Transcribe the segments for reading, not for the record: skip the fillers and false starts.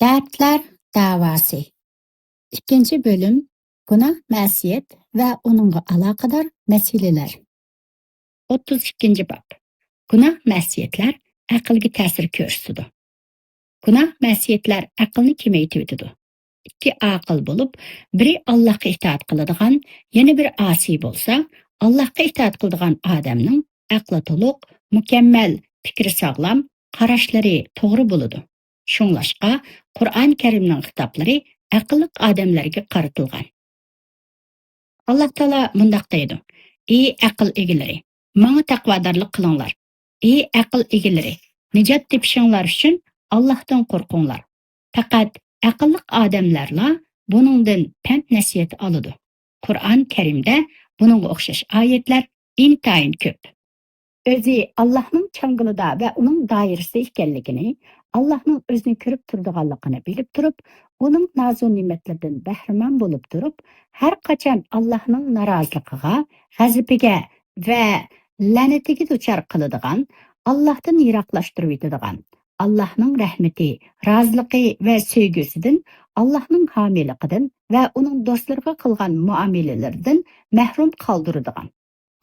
Dertler davası. İkinci bölüm günah, məsiyet ve onunla alakadar meseleler. 32. bab. Günah, məsiyetler aqlga ta'sir ko'rsatadi. Günah, məsiyetler aqlni kemaytib o'tadi. İki aql bo'lib, biri Allohga itoat qiladigan, yana biri asiy bo'lsa, Allohga itoat qiladigan odamning aqli to'liq, mukammal, fikri sog'lom, qarashlari to'g'ri bo'ladi. Shunglashqa, Qur'on Karimning xitoblari aqlli odamlarga qaratilgan. Alloh taolo mundaq deydi: "Ey aql egalari, menga taqvodorlik qilinglar. Ey aql egalari, nijot tepishinglar uchun Allohdan qo'rqinglar. Faqat aqlli odamlarla buningdan pand nasihat oladi." Qur'on Karimda buningga o'xshash oyatlar intayin ko'p. O'zi Allohning changilida va uning doirasida ekanligini, Allohning o'zini ko'rib turadiganligini bilib turib, uning nozik ne'matlaridan bahramand bo'lib turib, har qachon Allohning noroziligiga, g'azabiga va la'natiga duchor qiladigan, Allohdan yiroqlashtirib etadigan, Allohning rahmati, roziligi va sevgisidan, Allohning homiyligidan va uning do'stlariga qilgan muomalalaridan mahrum qoldiradigan,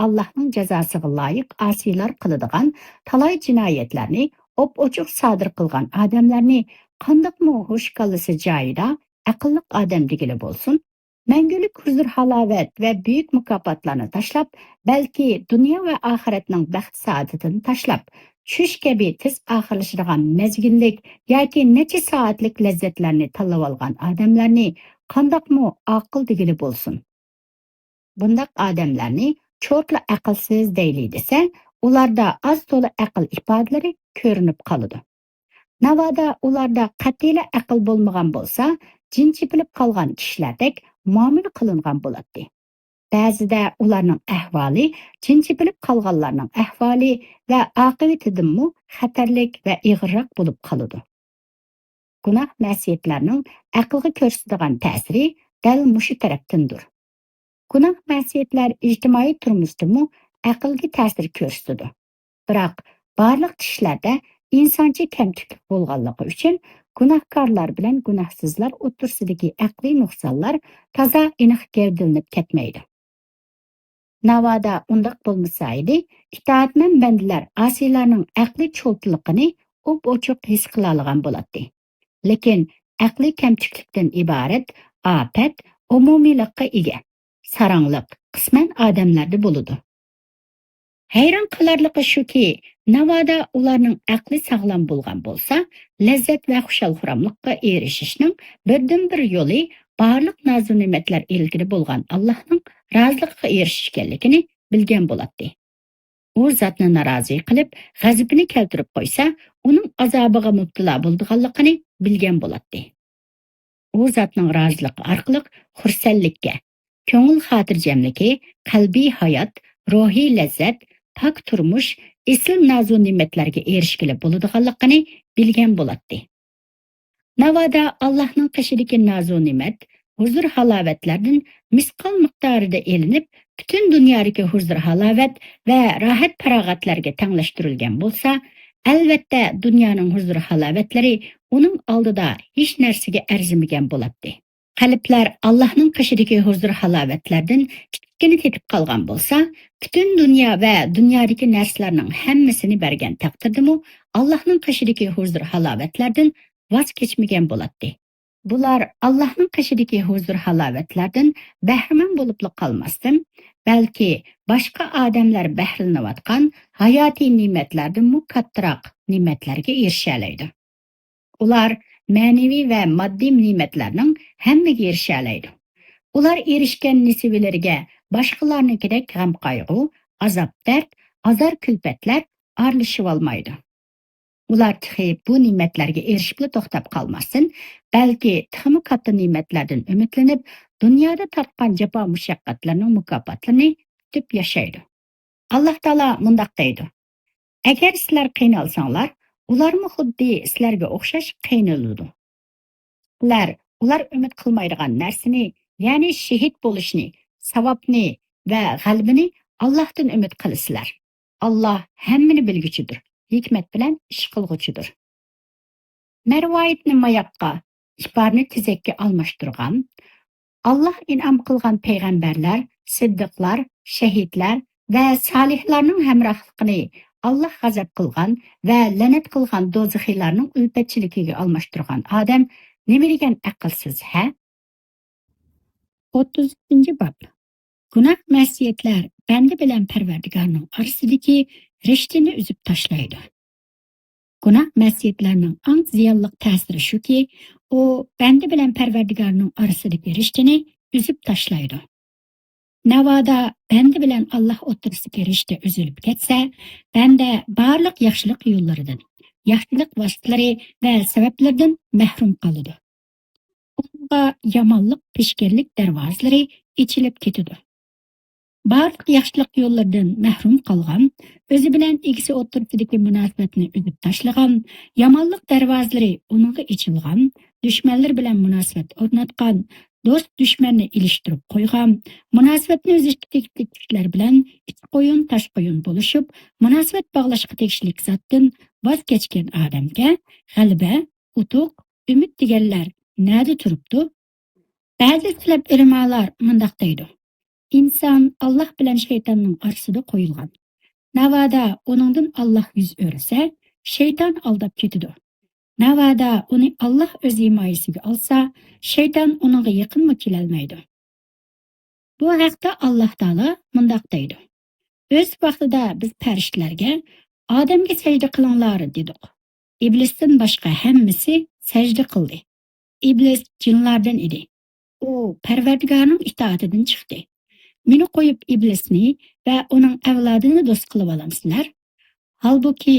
Allohning jazosiga loyiq asiylar qiladigan talay jinoyatlarni op-ochiq sodir qilgan odamlarni qandoqmi xush kallasi joyida aqlli odam degili bo'lsin, mangulik huzur halovat va buyuk mukofotlarni tashlab, balki dunyo va oxiratning baxt saodatini tashlab, tush kabi tez oxirlashadigan mezgillik yoki necha soatlik lazzatlarni tanlab olgan odamlarni qandoqmi aql degili bo'lsin. Bundaq odamlarni cho'tla aqlsiz deyli desa, ularda az to'la aql ifodalari ko'rinib qoladi. Navoda ularda qat'iy aql bo'lmagan bo'lsa, jinchi bilib qolgan kishilardek muomala qilingan bo'ladi. Ba'zida ularning ahvoli jinchi bilib qolganlarning ahvoli va oqibatidanmi xatarlik va ig'irroq bo'lib qoladi. Gunoh ma'siyatlarning aqlga ko'rsatadigan ta'siri dal mushu tarafdandir. Gunoh ma'siyatlar ijtimoiy turmushdami aqlga ta'sir ko'rsatadi. Biroq barliq ishlarda insoncha kamchilik bo'lganligi uchun gunohkorlar bilan gunohsizlar o'rtasidagi aqliy nuqsonlar toza aniq gavdilanib ketmaydi. Navoda undaq bo'lmasa edi, itoatmand bandalar asiylarning aqliy cho'ltiligini op-ochiq his qila olgan bo'ladi. Lekin aqliy kamchilikdan iborat ofat umumiylikqa ega. Sarangliq qisman odamlarda bo'ladi. Hayron qolarligi shuki, navoda ularning aqli sog'lom bo'lgan bo'lsa, lazzat va xushalxuramlikqa erishishning birdan-bir yo'li barliq nozik ne'matlar ilgari bo'lgan Allohning roziligiga erishish ekanligini bilgan bo'ladi. U zotni norozi qilib, g'azabini keltirib qo'ysa, uning azobiga mubtalo bo'lganligini bilgan bo'ladi. U zotning roziligi orqali xursandlikka, ko'ngil xotirjamligi, qalbiy hayot, ruhiy lazzat, pak turmush, esil nozik ne'matlarga erishgili bo'ladiganligini bilgan bo'ladi. Navoda Allohning qishidagi nozik ne'mat, huzur halovatlardan misqol miqdorida elinib, butun dunyodagi huzur halovat va rohat farog'atlarga tenglashtirilgan bo'lsa, albatta dunyoning huzur halovatlari uning oldida hech narsaga arzimagan bo'ladi. Qalblar Allohning qishidagi huzur halovatlardan kichkina tetib qolgan bo'lsa, butun dunyo va dunyodagi narsalarning hammasini bergan taqdirdami, Allohning qishidagi huzur halovatlardan voz kechmagan bo'ladi. Bular Allohning qishidagi huzur halovatlardan bahramand bo'lib qolmasdan, balki boshqa odamlar bahramlanayotgan hayotiy ne'matlardan kattaroq ne'matlarga erisha oladi. Ular ma'naviy va moddiy ne'matlarning hammaga erisha oladi. Ular erishgan nasibalariga boshqalarnikidek g'am-qayg'u, azob-dard, azor-kulfatlar aralashib olmaydi. Ular bu ne'matlarga erishib to'xtab qolmasdan, balki tixmi katta ne'matlardan umidlanib, dunyoda tortgan jafo mushaqqatlarning mukofotlarini kutib yashaydi. Alloh taolo mundaq deydi: "Agar sizlar qiynalsanglar, ularmi xuddi sizlarga o'xshash qiynaladi. Ular umid qilmaydigan narsani, ya'ni shahid bo'lishni, savobni va g'albini Allohdan umid qilasizlar. Alloh hammani bilguchidir, hikmat bilan ish qilguchidir." Mərvayətni mayaqqa, ibarni tezekki almashtırğan, Allah in'am qilgan payg'ambarlar, siddiqlar, shahidlar va solihlarning hamrohligini Allah g'azab qilgan va la'nat qilgan do'zaxiylarning ulfatchiligiga almashtirgan odam nima degan aqlsiz, ha? 30 bob. Gunoh masiyatlar banda bilan Parvardigorning orasidagi rishtani uzib tashlaydi. Gunoh masiyatlarning eng ziyonli ta'siri shuki, u banda bilan Parvardigorning orasidagi rishtani uzib tashlaydi. Navoda banda bilan Alloh o'rtasidagi rishta uzilib ketsa, banda barliq yaxshilik yo'llaridan, yaxshilik vositalari va sabablardan mahrum qoladi. Unga yomonlik peshkerlik darvozalari ichilib ketadi. Barliq yaxshilik yo'llaridan mahrum qolgan, o'zi bilan egisi o'rtasidagi munosabatni uzib tashlagan, yomonlik darvozalari unga ichilgan, dushmanlar bilan munosabat o'rnatgan, do'st dushmanni ilishtirib qo'ygan, munosabatni o'zishga tegishli kishilar bilan ich qo'yun tash qo'yun bo'lishib, munosabat bog'lashga tegishli zotdan voz kechgan odamga g'alaba, utuq, umid deganlar nada turibdi? Ba'zi silab ilmolar mundoq deydi. İnsan Allah bilan shaytonning orasida qo'yilgan. Navoda uningdan Alloh yuz o'rsa, shayton aldab ketadi. Navoda uni Alloh o'z himoyasiga olsa, shayton uningga yaqinmi kelolmaydi. Bu haqda Alloh taolo mundoq deydi. O'z vaqtida biz farishtalarga odamga sajda qilinglar dedik. Iblisdan boshqa hammasi sajda qildi. Iblis jinlardan edi. U Parvardigorning itoatidan chiqdi. Meni qo'yib iblisni va uning avlodini do'st qilib olamsizlar. Halbuki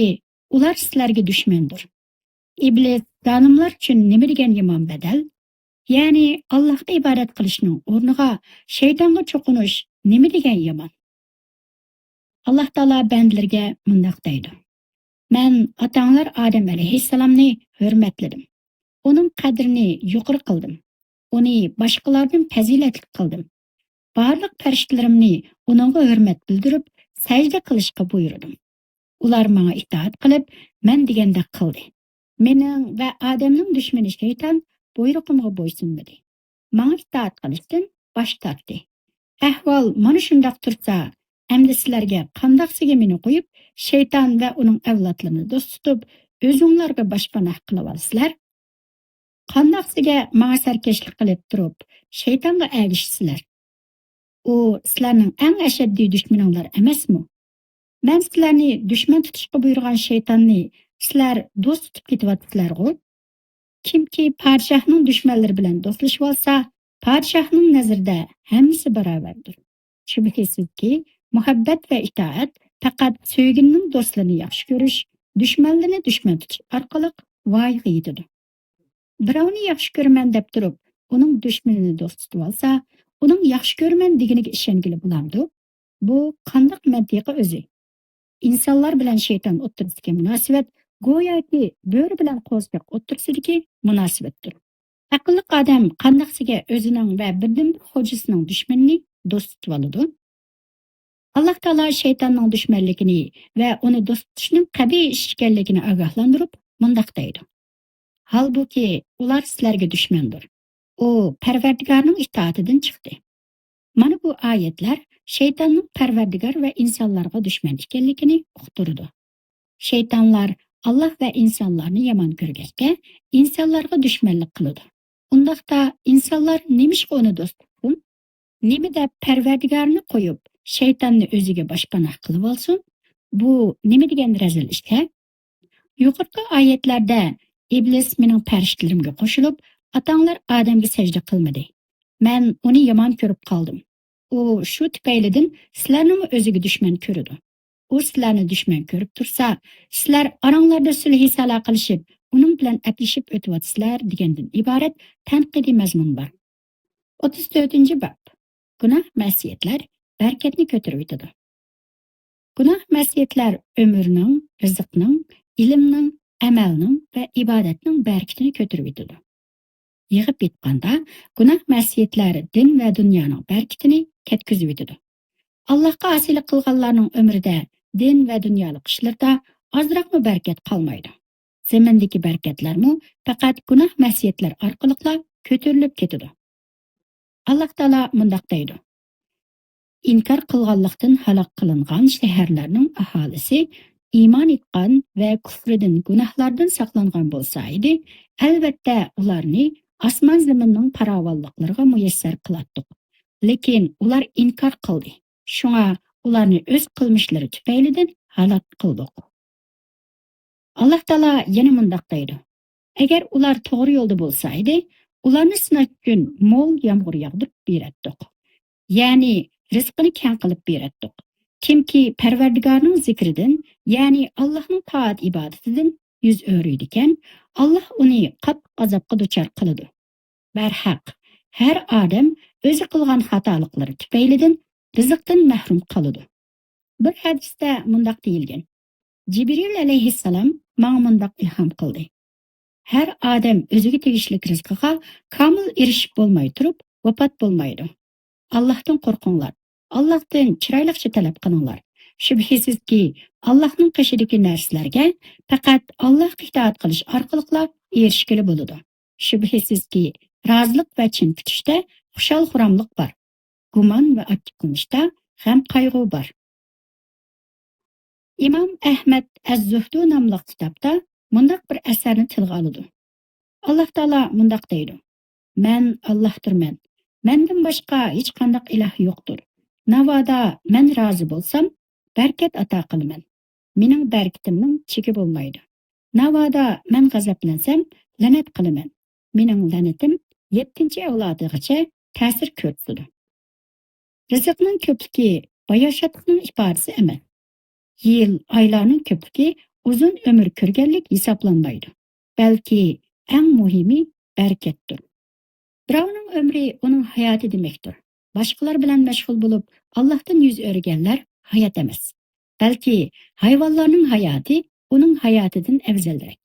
ular sizlarga dushmandir. Iblis zanimlar uchun nima degan yomon badal? Ya'ni Allohga ibodat qilishning o'rniga shaytonga cho'qinish nima degan yomon? Alloh taolo bandlarga mundoq deydi. Men otanglar Odam alayhissalomni hurmatladim. Uning qadrini yuqori qildim. Uni boshqalardan fazilatli qildim. Barliq farishtalarimni uningga hurmat bildirib, sajda qilishga buyurdim. Ular menga itoat qilib, men degandek qildi. Mening va Odamning dushmani shayton buyrug'imga bo'ysunmadi. Menga itoat qilishdan bosh tortdi. Ahvol mana shundoq tursa, endi sizlarga qandoqsiga meni qo'yib, shayton va uning avlodlarini do'st tutib, o'zinglarga boshpanoh qilib olsizlar? Qandoqsiga menga sarkashlik qilib turib, shaytonga ergishsizlar? U sizlarning eng ashaddiy dushmaninglar emasmi? Men sizlarni dushman tutishga buyurgan shaytonni sizlar do'st tutib ketyapsizlar-ku. Kimki podshohning dushmanlari bilan do'stlashib olsa, podshohning nazarida hammasi barobardir. Shubhasizki, muhabbat va itoat faqat sevgining do'stlarini yaxshi ko'rish, dushmanlarni dushman tutish orqali voyaga yetadi. Birovni yaxshi ko'raman deb turib, uning dushmanini do'st tutib olsa, uning yaxshi ko'raman deganiga ishongili bo'lamdi. Bu qandoq mantiqi o'zi? İnsanlar bilan shayton o'rtasidagi munosabat go'yoki bo'ri bilan qo'ziq o'rtasidagi munosabatdir. Aqlli odam qandoqsiga o'zining va birdan bir xo'jasining dushmanini do'st tutib oladi? Alloh taolo shaytonning dushmanligini va uni do'st tutishning qabiy ish ekanligini ogohlantirib, mundoq deydi. Halbuki ular sizlarga dushmandir. U Parvardigorning itoatidan chiqdi. Mana bu oyatlar shaytonning Parvardigor va insonlarga dushman ekanligini uqtirdi. Shaytonlar Alloh va insonlarni yomon ko'rgachga, insonlarga dushmanlik qiladi. Undaqda insonlar nimishga uni do'st tutsin? Nima deb Parvardigorni qo'yib, shaytonni o'ziga boshpanoh qilib olsin? Bu nima degan razil ish? Yuqorqi oyatlarda iblis mening farishtalarimga qo'shilib, otanglar Odamga sajda qilmadi. Men uni yomon ko'rib qoldim. U shu tufaylidan sizlarni o'ziga dushman ko'radi. U sizlarni dushman ko'rib tursa, sizlar oranglarda sulh salo qilishib, uning bilan aplashib o'tyapsizlar degandan iborat tanqidiy mazmun bor. 34-bob. Gunoh masiyatlar barakatni ko'tarib o'tadi. Gunoh masiyatlar umrning, rizqning, ilmning, amalning va ibodatning barakatini ko'tarib o'tadi. Yig'ib bitganda gunoh masiyatlar din va dunyoning barakatini ketkizib o'tadi. Allohga asilik qilganlarning umrida din va dunyolik ishlarda ozroqmi barakat qolmaydi. Zemindeki berketlermi faqat günah masiyetler arqılıqla kötürülüp ketidi. Allah Taala mundaq deydi: İnkar qilganlikdan halak qilingan shaharlarning aholisi iymon etgan va kufridan gunohlardan saqlangan bo'lsa edi, albatta ularni osmon zaminning farovonliklariga muyassar qilatdik. Lekin ular inkor qildi. Shunga ularni o'z qilmishlari tufaylidan halok qildik. Allah Taala yana mundaq deydi: Agar ular to'g'ri yo'lda bo'lsa edi, ularni sinash uchun mo'l yomg'ir yog'dirib beratdik. Ya'ni rizqini keng qilib beratdik. Kimki Parvardigorning zikridan, ya'ni Allohning toat ibodatidan yuz o'riydi ekan, Alloh uni qattiq azobga duchor qiladi. Barhaq, har odam o'zi qilgan xatoliklari tufaylidan rizqdan mahrum qoladi. Bir hadisda mundaq deyilgan: Jibril alayhissalom menga mundaq ilhom qildi. Har odam o'ziga tegishli rizqiga komil erishib bo'lmay turib, vafot bo'lmaydi. Allah'tan qo'rqinglar. Allah'tan chiroyliqcha talab qilinglar. Shubhisizki, Allohning qishidagi narsalarga faqat Allohga itoat qilish orqali erishgili bo'ladi. Shubhisizki, rozilik va chin kutishda xushal-xuramlik bor. Gumon va achchiq qilishda g'am qayg'u bor. İmam Ahmad Az-Zuhdu nomli kitobda mundaq bir asarni tilga oladi. Alloh taolo mundaq deydi: "Men Allohdirman. Mendan boshqa hech qanday iloh yo'qdir. Navoda men rozi bo'lsam, barkat ato qilaman. Mening barkatimning cheki bo'lmaydi. Navoda men g'azablansam, la'nat qilaman. Mening la'natim 7-avlodigacha ta'sir ko'rsatadi." Rizqning ko'pligi bayoshatning ifodasi emas. Yil, oylarning ko'pligi uzun umr ko'rganlik hisoblanmaydi. Balki eng muhimi barakatdir. Birovning umri uning hayoti demakdir. Boshqalar bilan mashg'ul bo'lib, Allohdan yuz o'rganlar hayot emas. Balki hayvonlarning hayoti uning hayotidan afzalroq.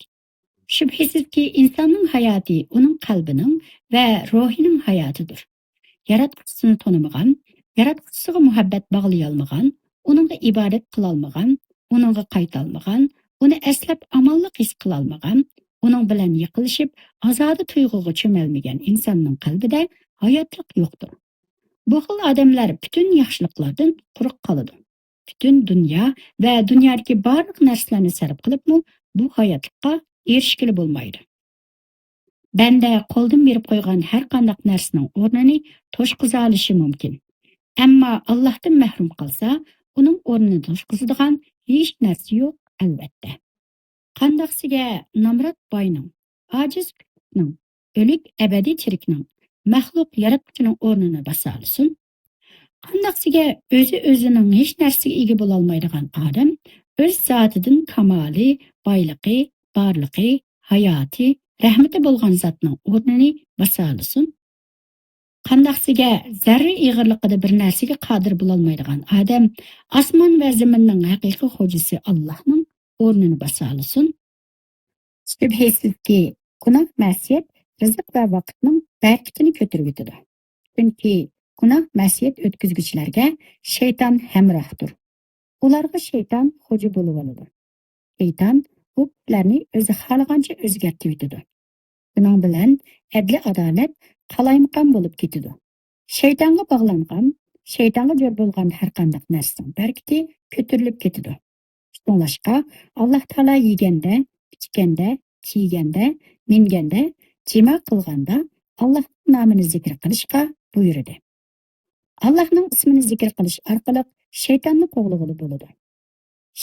Shubhisizki, insonning hayoti uning qalbining va ruhining hayotidir. Yaratquchisini tonimagan, yaratquchisiga muhabbat bog'lay olmagan, uningga ibodat qila olmagan, uningga qayta olmagan, uni aslab amonlik his qila olmagan, uning bilan yiqilishib, azodi tuyg'uga cho'malmagan insonning qalbida hayotlik yo'qdir. Bu xil odamlar butun yaxshiliklardan quruq qoladi. Butun dunyo va dunyodagi barliq narsalarni sarf qilibmi, bu hayotlikqa erishgili bo'lmaydi. Banda qo'ldan berib qo'ygan har qanday narsaning o'rnini to'shqiza olishi mumkin. Ammo Allohdan mahrum qolsa, uning o'rnini to'shqizadigan hech narsa yo'q albatta. Qandaqsiga Namrat boyning, ojiz kutning, o'lik abadiy tirikning, maxluq yaratuvchining o'rnini basa olsin. Qandaqsiga o'zining hech narsaga ega bo'la olmaydigan odam o'z zotidan kamoli, boyligi, borligi, hayoti, rahmati bo'lgan zotning o'rnini basa olsin. Qandaqsiga zarra ig'irligida bir narsaga qodir bo'la olmaydigan odam osmon va zaminning haqiqiy xo'jasi Allohning o'rnini basa olsin. Shubhisizki, gunoh masiyat rizq va vaqtning barakatini ko'tarib o'tadi. Chunki gunoh masiyat o'tkazgichlarga shayton hamrohdir. Ularga shayton xo'ja bo'lib oladi. Shayton bu ularni o'zi xohlagancha o'zgartirib o'tadi. Buning bilan adli adolat qalaymaqon bo'lib ketadi. Shaytonga bog'langan, shaytonga jo'r bo'lgan har qanday narsaning barakati ko'tarilib ketadi. Shunlashqa Alloh taolo yeganda, ichganda, kiyganda, minganda, jima qilganda Allohning nomini zikr qilishga buyurdi. Allohning ismini zikr qilish orqali shaytonni qo'g'lag'ili bo'ladi.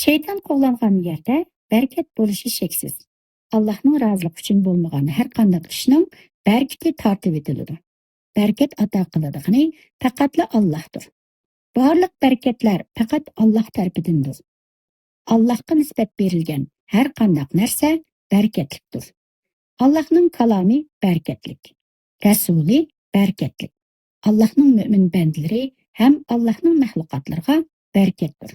Shayton qo'g'langan yerda barakat bo'lishi cheksiz. Allohning roziligi uchun bo'lmagan har qanday ishning barakati tortib etiladi. Barakat ato qiladigan faqatla Allohdir. Barliq barakatlar faqat Alloh tarafidandir. Allohga nisbat berilgan har qanday narsa barakatlikdir. Allohning kalomi barakatlik, rasuli barakatlik. Allohning mo'min bandalari ham Allohning mahluqotlariga barakatdir.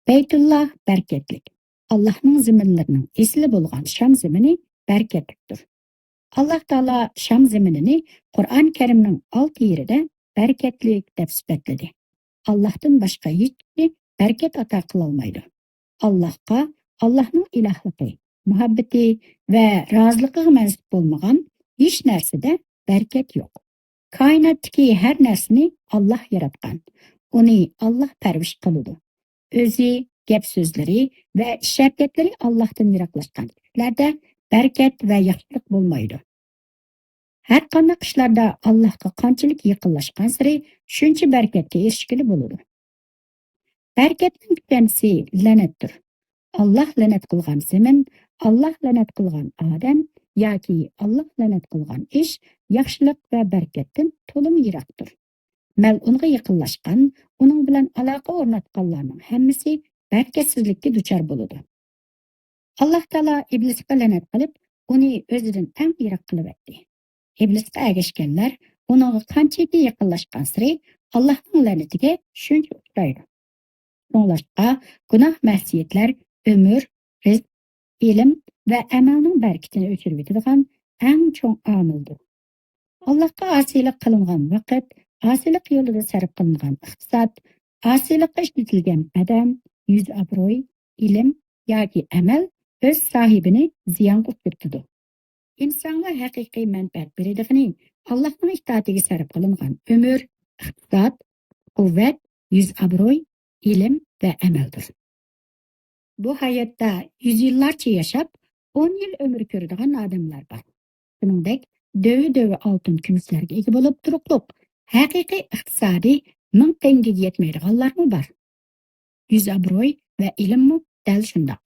Baytulloh barakatlik. Allohning zaminlarining esli bo'lgan Sham zamini barakatlikdir. Alloh taolo Sham zaminini Qur'on Karimning 6 yerida barakatlik deb sifatladi. Allohdan boshqa hech kim barakat ato qila olmaydi. Allohga Allohning ilohligi muhabbati va roziligiga mansub bo'lmagan hech narsada barakat yo'q. Koinotdagi har narsani Alloh yaratgan. Uni Alloh parvish qiladi. O'zi gap so'zlari va ish-harakatlari Allohdan yiroqlashgan. Ularda barakat va yaxshilik bo'lmaydi. Har qanday ishlarda Allohga qanchalik yaqinlashgan sari shuncha barakatga erishgili bo'ladi. Barakatning tuganisi la'natdir. Allah la'nat qilgan zamin, Allah la'nat qilgan odam yoki Allah la'nat qilgan ish yaxshilik va barakatdan to'lim yiroqdir. Mal'unga yaqinlashgan, uning bilan aloqa o'rnatganlarning hammasi barakatsizlikka duchor bo'ladi. Alloh taolo iblisga la'nat qilib, uni o'zidan eng yiroq qilib etdi. Iblisga ergashganlar uningga qanchaki yaqinlashgan sari Allohning la'natiga shuncha uchraydi. Şunlaşqa günah məhsiyyətlər ömür, rizq, ilim və əməlinin bərkitini ötürüb etilgan ən çoğ amildir. Allahqa asilik qılınğan vaqt, asilik yolunda sərf qılınğan iqtisad, asilikqa işletilgan bədən, yüz abroy, ilim yoki əməl öz sahibini ziyan qutbitdidir. İnsanga haqiqiy mənfəət beradiğini Allahның itaatiga sərf qılınğan ömür, iqtisad, quvvat, yüz abroy, ilim ve emeldir. Bu hayatta 100 yıllarca yaşap 10 yıl ömür körüdüğün adamlar var. Bunundek döve altın kümüslerge egi bolup turuqluq, haqiqiy iqtisadi 1000 tengege yetmeydiğanlar mı var? Yüz abroy ve ilim mi dal şundaq.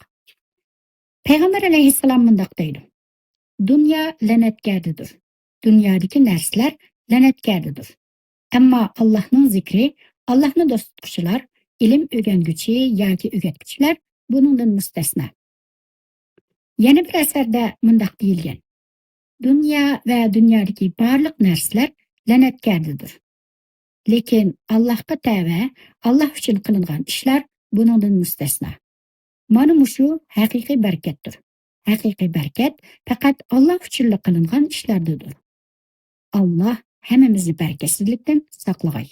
Peygamber aleyhisselam mundaq deydi. Dünya lanetgardidir. Dünyadaki nersler lanetgardidir. Ama Allah'ın zikri, Allah'ın dost tutquşular, ilim öğrengüçi yoki öğretkichilar buningdan mustasno. Yana bir asarda mundaq deyilgan. Dunyo va dunyodagi barliq narsalar la'natgardir. Lekin Allohga tava, Alloh uchun qilingan ishlar buningdan mustasno. Mana mushu haqiqiy barakatdir. Haqiqiy barakat faqat Alloh uchun qilingan ishlardadir. Alloh hammamizni barakatsizlikdan saqlag'ay.